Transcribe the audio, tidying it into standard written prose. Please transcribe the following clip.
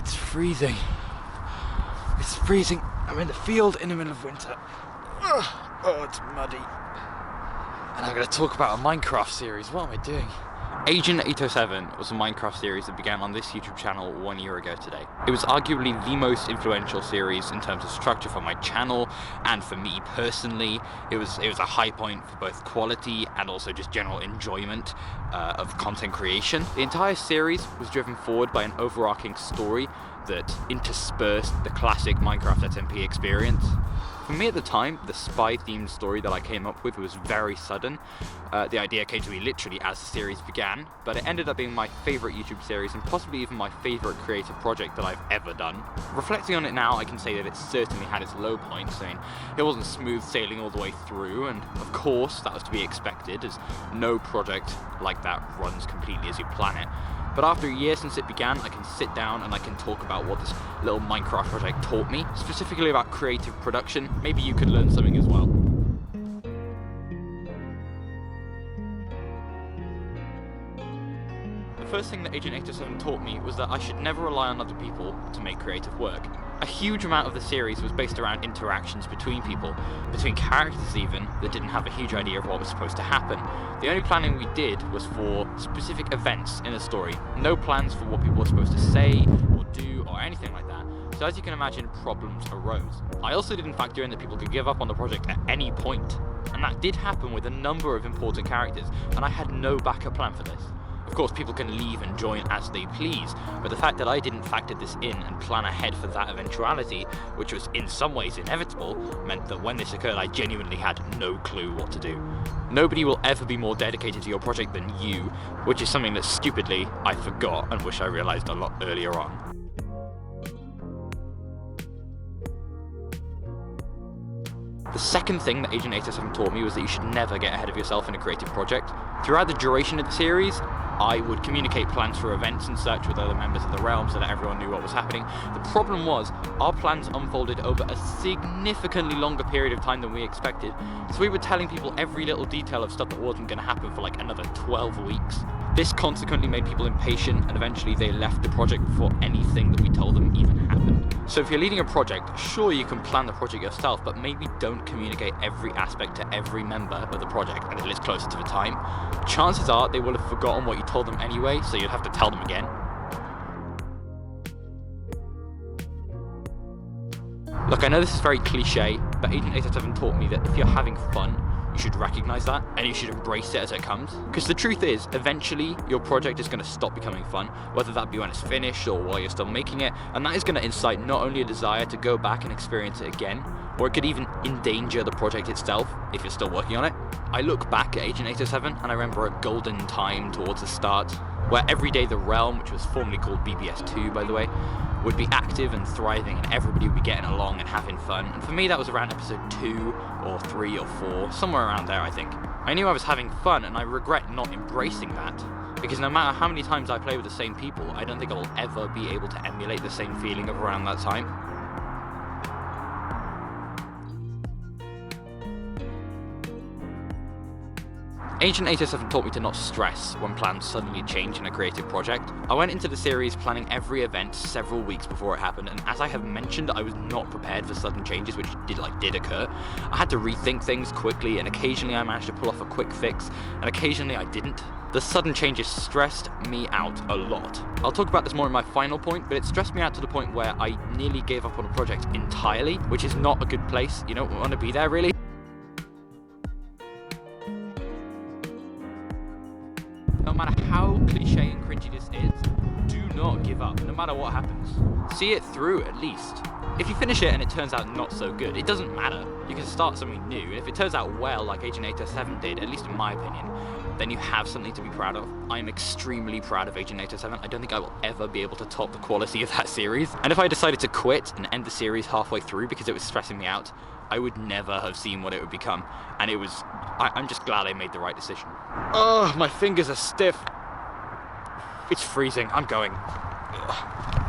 It's freezing. It's freezing. I'm in the field in the middle of winter. Oh, it's muddy. And I'm going to talk about a Minecraft series. What am I doing? Agent 807 was a Minecraft series that began on this YouTube channel 1 year ago today. It was arguably the most influential series in terms of structure for my channel and for me personally. It was a high point for both quality and also just general enjoyment of content creation. The entire series was driven forward by an overarching story that interspersed the classic Minecraft SMP experience. For me at the time, the spy-themed story that I came up with was very sudden. The idea came to me literally as the series began, but it ended up being my favourite YouTube series and possibly even my favourite creative project that I've ever done. Reflecting on it now, I can say that it certainly had its low points. I mean, it wasn't smooth sailing all the way through, and of course that was to be expected, as no project like that runs completely as you plan it. But after a year since it began, I can sit down and I can talk about what this little Minecraft project taught me, specifically about creative production. Maybe you could learn something as well. The first thing that Agent 807 taught me was that I should never rely on other people to make creative work. A huge amount of the series was based around interactions between people, between characters even, that didn't have a huge idea of what was supposed to happen. The only planning we did was for specific events in the story, no plans for what people were supposed to say or do or anything like that. So as you can imagine, problems arose. I also didn't factor in that people could give up on the project at any point, and that did happen with a number of important characters, and I had no backup plan for this. Of course, people can leave and join as they please, but the fact that I didn't factor this in and plan ahead for that eventuality, which was in some ways inevitable, meant that when this occurred I genuinely had no clue what to do. Nobody will ever be more dedicated to your project than you, which is something that stupidly I forgot and wish I realised a lot earlier on. The second thing that Agent 807 taught me was that you should never get ahead of yourself in a creative project. Throughout the duration of the series, I would communicate plans for events and such with other members of the realm so that everyone knew what was happening. The problem was, our plans unfolded over a significantly longer period of time than we expected, so we were telling people every little detail of stuff that wasn't going to happen for like another 12 weeks. This consequently made people impatient, and eventually they left the project before anything that we told them even happened. So if you're leading a project, sure you can plan the project yourself, but maybe don't communicate every aspect to every member of the project until it's closer to the time. Chances are they will have forgotten what you told them anyway, so you'll have to tell them again. Look, I know this is very cliche, but Agent 807 taught me that if you're having fun, you should recognize that and you should embrace it as it comes. Because the truth is, eventually your project is going to stop becoming fun, whether that be when it's finished or while you're still making it, and that is going to incite not only a desire to go back and experience it again, or it could even endanger the project itself if you're still working on it. I look back at Agent 807 and I remember a golden time towards the start, where every day the realm, which was formerly called BBS2 by the way, would be active and thriving and everybody would be getting along and having fun. And for me that was around episode 2 or 3 or 4, somewhere around there I think. I knew I was having fun and I regret not embracing that, because no matter how many times I play with the same people, I don't think I will ever be able to emulate the same feeling of around that time. Agent 807 taught me to not stress when plans suddenly change in a creative project. I went into the series planning every event several weeks before it happened, and as I have mentioned, I was not prepared for sudden changes which did occur. I had to rethink things quickly, and occasionally I managed to pull off a quick fix, and occasionally I didn't. The sudden changes stressed me out a lot. I'll talk about this more in my final point, but it stressed me out to the point where I nearly gave up on a project entirely, which is not a good place. You don't want to be there really. No matter how cliche and cringy this is, do not give up, no matter what happens. See it through at least. If you finish it and it turns out not so good, it doesn't matter. You can start something new. If it turns out well, like Agent 807 did, at least in my opinion, then you have something to be proud of. I am extremely proud of Agent 807. I don't think I will ever be able to top the quality of that series. And if I decided to quit and end the series halfway through because it was stressing me out, I would never have seen what it would become. And I'm just glad I made the right decision. Oh, my fingers are stiff. It's freezing, I'm going. Ugh.